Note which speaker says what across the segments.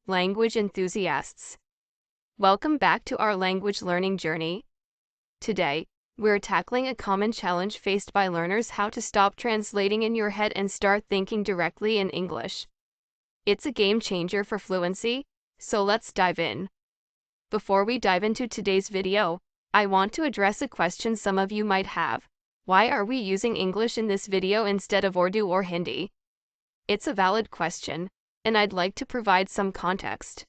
Speaker 1: language enthusiasts. Welcome back to our language learning journey. Today, we're tackling a common challenge faced by learners: how to stop translating in your head and start thinking directly in English. It's a game changer for fluency, so let's dive in. Before we dive into today's video, I want to address a question some of you might have. Why are we using English in this video instead of Urdu or Hindi? It's a valid question, and I'd like to provide some context.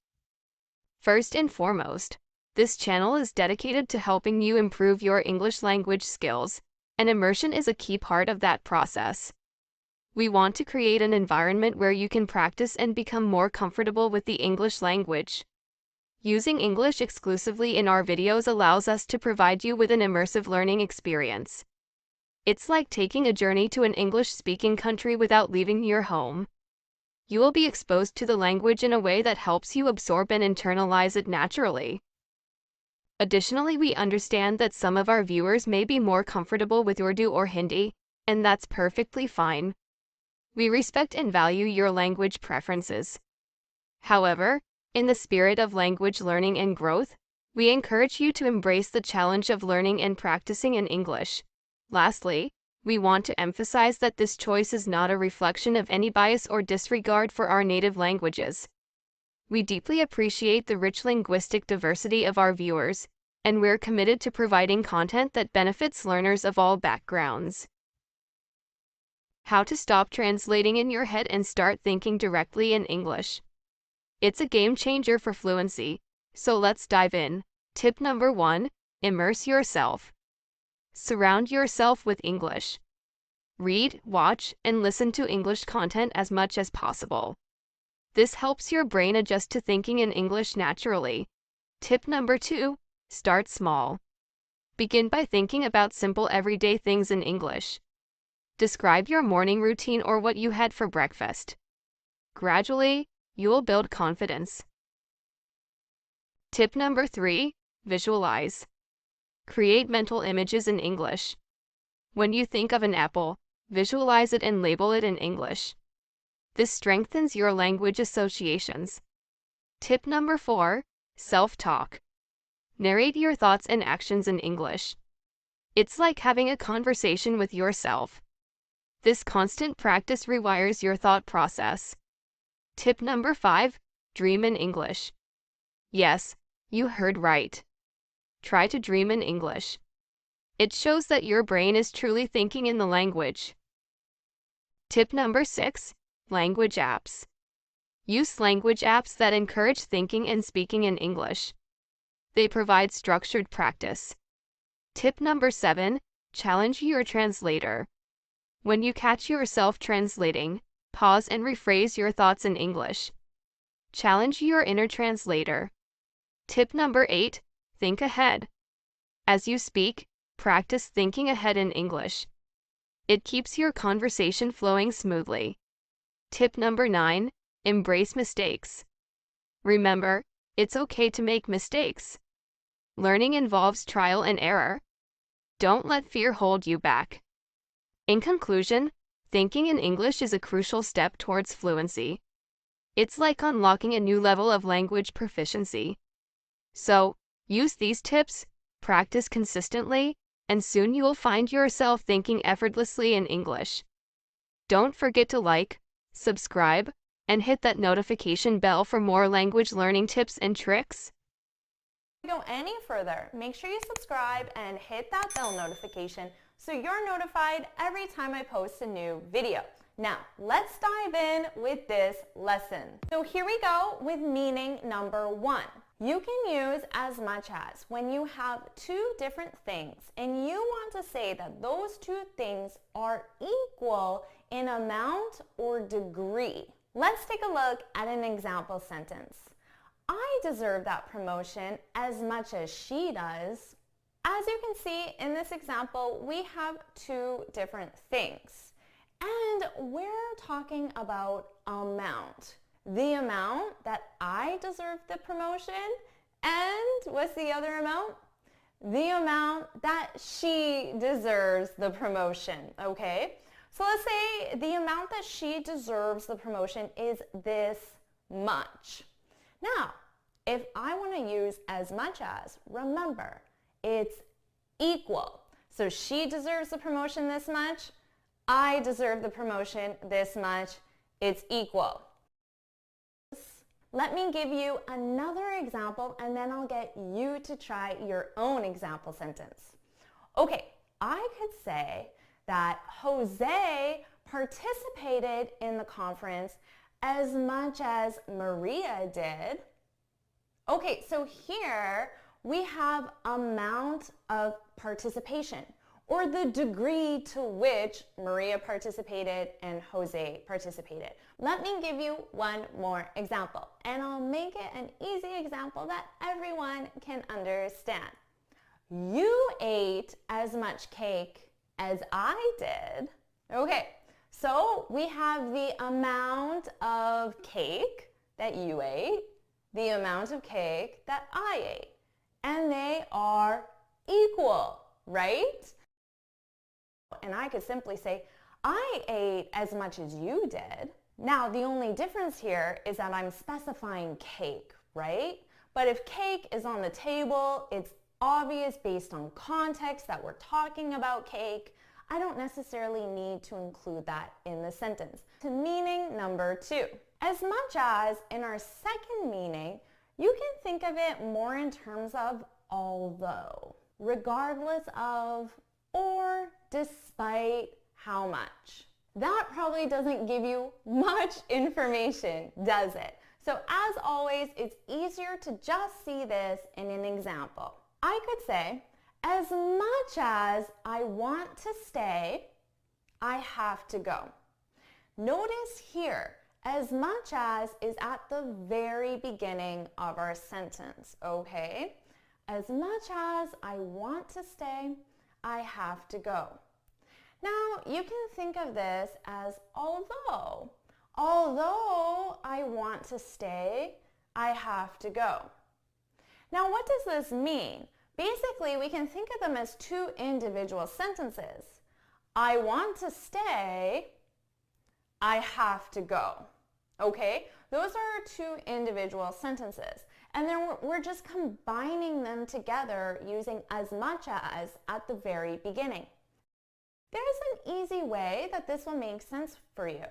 Speaker 1: First and foremost, this channel is dedicated to helping you improve your English language skills, and immersion is a key part of that process. We want to create an environment where you can practice and become more comfortable with the English language. Using English exclusively in our videos allows us to provide you with an immersive learning experience. It's like taking a journey to an English-speaking country without leaving your home. You will be exposed to the language in a way that helps you absorb and internalize it naturally. Additionally, we understand that some of our viewers may be more comfortable with Urdu or Hindi, and that's perfectly fine. We respect and value your language preferences. However, in the spirit of language learning and growth, we encourage you to embrace the challenge of learning and practicing in English. Lastly, we want to emphasize that this choice is not a reflection of any bias or disregard for our native languages. We deeply appreciate the rich linguistic diversity of our viewers, and we're committed to providing content that benefits learners of all backgrounds. How to stop translating in your head and start thinking directly in English. It's a game changer for fluency, so let's dive in. Tip number 1: immerse yourself. Surround yourself with English. Read, watch, and listen to English content as much as possible. This helps your brain adjust to thinking in English naturally. Tip number 2: start small. Begin by thinking about simple everyday things in English. Describe your morning routine or what you had for breakfast. Gradually, you will build confidence. Tip number 3: visualize. Create mental images in English. When you think of an apple, visualize it and label it in English. This strengthens your language associations. Tip number 4: self-talk. Narrate your thoughts and actions in English. It's like having a conversation with yourself. This constant practice rewires your thought process. Tip number 5: dream in English. Yes, you heard right. Try to dream in English. It shows that your brain is truly thinking in the language. Tip number 6: language apps. Use language apps that encourage thinking and speaking in English. They provide structured practice. Tip number 7: challenge your translator. When you catch yourself translating, pause and rephrase your thoughts in English. Challenge your inner translator. Tip number 8: think ahead. As you speak, practice thinking ahead in English. It keeps your conversation flowing smoothly. Tip number 9: embrace mistakes. Remember, it's okay to make mistakes. Learning involves trial and error. Don't let fear hold you back. In conclusion, thinking in English is a crucial step towards fluency. It's like unlocking a new level of language proficiency. So, use these tips, practice consistently, and soon you will find yourself thinking effortlessly in English. Don't forget to like, subscribe, and hit that notification bell for more language learning tips and tricks.
Speaker 2: Go any further, make sure you subscribe and hit that bell notification so you're notified every time I post a new video. Now, let's dive in with this lesson. So here we go with meaning number 1. You can use as much as when you have two different things and you want to say that those two things are equal in amount or degree. Let's take a look at an example sentence. I deserve that promotion as much as she does. As you can see in this example, we have two different things. And we're talking about amount. The amount that I deserve the promotion, and what's the other amount? The amount that she deserves the promotion, okay? So let's say the amount that she deserves the promotion is this much. Now, if I want to use as much as, remember, it's equal. So she deserves the promotion this much. I deserve the promotion this much. It's equal. Let me give you another example and then I'll get you to try your own example sentence. Okay, I could say that Jose participated in the conference as much as Maria did. Okay, so here we have amount of participation, or the degree to which Maria participated and Jose participated. Let me give you one more example, and I'll make it an easy example that everyone can understand. You ate as much cake as I did. Okay, so we have the amount of cake that you ate, the amount of cake that I ate, and they are equal, right? And I could simply say, I ate as much as you did. Now, the only difference here is that I'm specifying cake, right? But if cake is on the table, it's obvious based on context that we're talking about cake. I don't necessarily need to include that in the sentence. To meaning number 2. As much as, in our second meaning, you can think of it more in terms of although, regardless of, or despite how much. That probably doesn't give you much information, does it? So as always, it's easier to just see this in an example. I could say, as much as I want to stay, I have to go. Notice here, as much as is at the very beginning of our sentence, okay? As much as I want to stay, I have to go. Now, you can think of this as although. Although I want to stay, I have to go. Now, what does this mean? Basically, we can think of them as two individual sentences. I want to stay, I have to go. Okay? Those are two individual sentences. And then we're just combining them together using as much as at the very beginning. There's an easy way that this will make sense for you,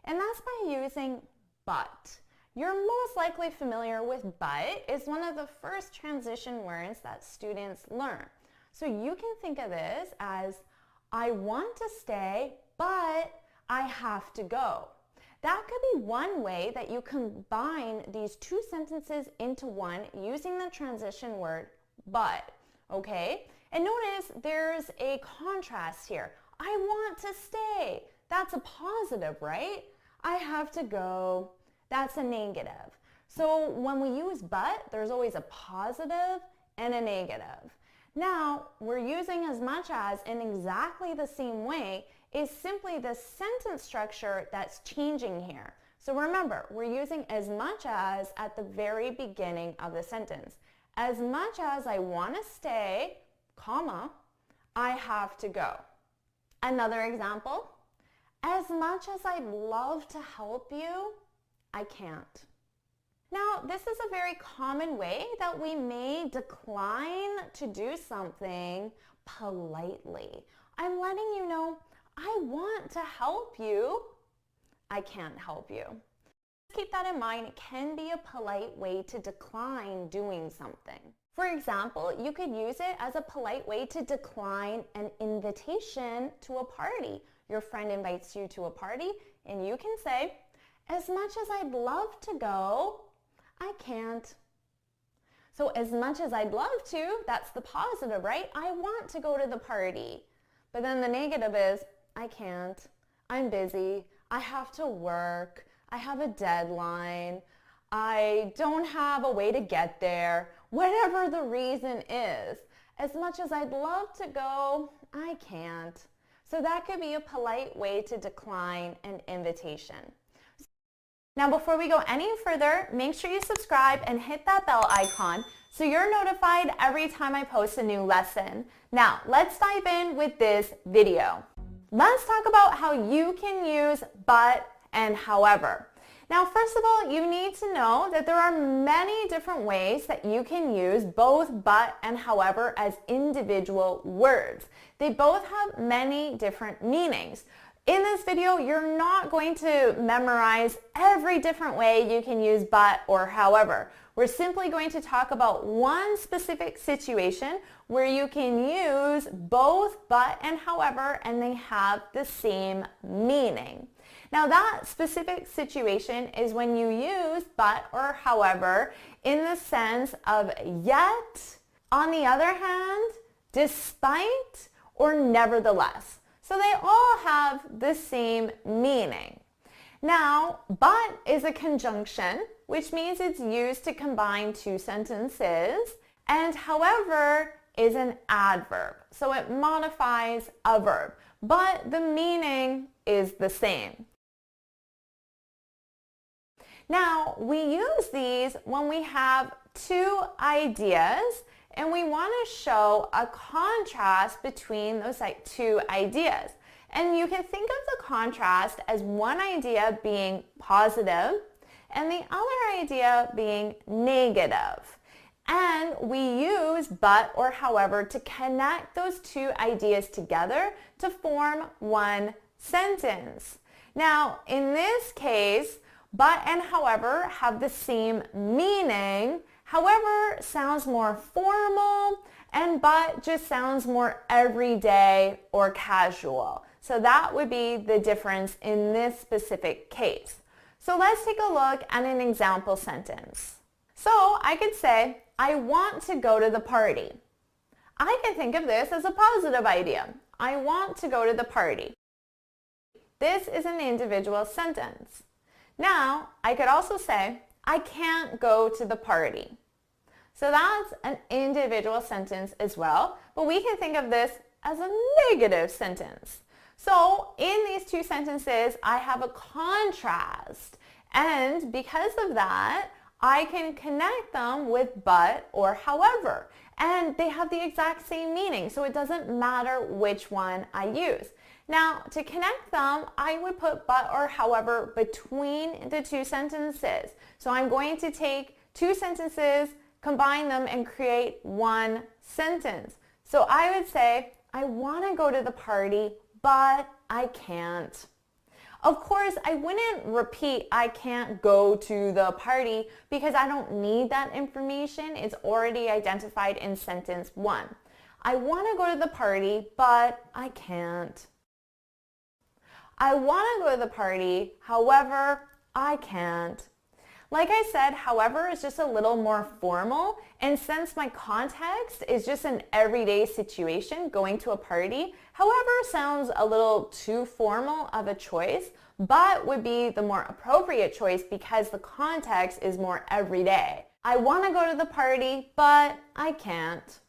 Speaker 2: and that's by using but. You're most likely familiar with but. It's one of the first transition words that students learn. So you can think of this as, I want to stay, but I have to go. That could be one way that you combine these two sentences into one using the transition word but, okay? And notice there's a contrast here. I want to stay. That's a positive, right? I have to go. That's a negative. So when we use but, there's always a positive and a negative. Now, we're using as much as in exactly the same way. Is simply the sentence structure that's changing here. So remember, we're using as much as at the very beginning of the sentence. As much as I want to stay, comma, I have to go. Another example, as much as I'd love to help you, I can't. Now, this is a very common way that we may decline to do something politely. I'm letting you know, I want to help you. I can't help you. Keep that in mind. It can be a polite way to decline doing something. For example, you could use it as a polite way to decline an invitation to a party. Your friend invites you to a party and you can say, as much as I'd love to go, I can't. So as much as I'd love to, that's the positive, right? I want to go to the party. But then the negative is, I can't. I'm busy. I have to work. I have a deadline. I don't have a way to get there. Whatever the reason is, as much as I'd love to go, I can't. So that could be a polite way to decline an invitation. Now, before we go any further, make sure you subscribe and hit that bell icon so you're notified every time I post a new lesson. Now, let's dive in with this video. Let's talk about how you can use but and however. Now, first of all, you need to know that there are many different ways that you can use both but and however as individual words. They both have many different meanings. In this video, you're not going to memorize every different way you can use but or however. We're simply going to talk about one specific situation where you can use both but and however, and they have the same meaning. Now, that specific situation is when you use but or however in the sense of yet, on the other hand, despite, or nevertheless. So they all have the same meaning. Now, but is a conjunction, which means it's used to combine two sentences, and however is an adverb. So it modifies a verb, but the meaning is the same. Now, we use these when we have two ideas and we want to show a contrast between those two ideas. And you can think of the contrast as one idea being positive and the other idea being negative. And we use but or however to connect those two ideas together to form one sentence. Now, in this case, but and however have the same meaning. However sounds more formal, and but just sounds more everyday or casual. So that would be the difference in this specific case. So let's take a look at an example sentence. So I could say, I want to go to the party. I can think of this as a positive idea. I want to go to the party. This is an individual sentence. Now, I could also say, I can't go to the party. So that's an individual sentence as well, but we can think of this as a negative sentence. So in these two sentences, I have a contrast, and because of that, I can connect them with but or however, and they have the exact same meaning, so it doesn't matter which one I use. Now, to connect them, I would put but or however between the two sentences. So I'm going to take two sentences, combine them, and create one sentence. So I would say, I want to go to the party, but I can't. Of course, I wouldn't repeat, I can't go to the party, because I don't need that information. It's already identified in sentence one. I want to go to the party, but I can't. I want to go to the party, however, I can't. Like I said, however is just a little more formal, and since my context is just an everyday situation, going to a party, however sounds a little too formal of a choice, but would be the more appropriate choice because the context is more everyday. I want to go to the party, but I can't.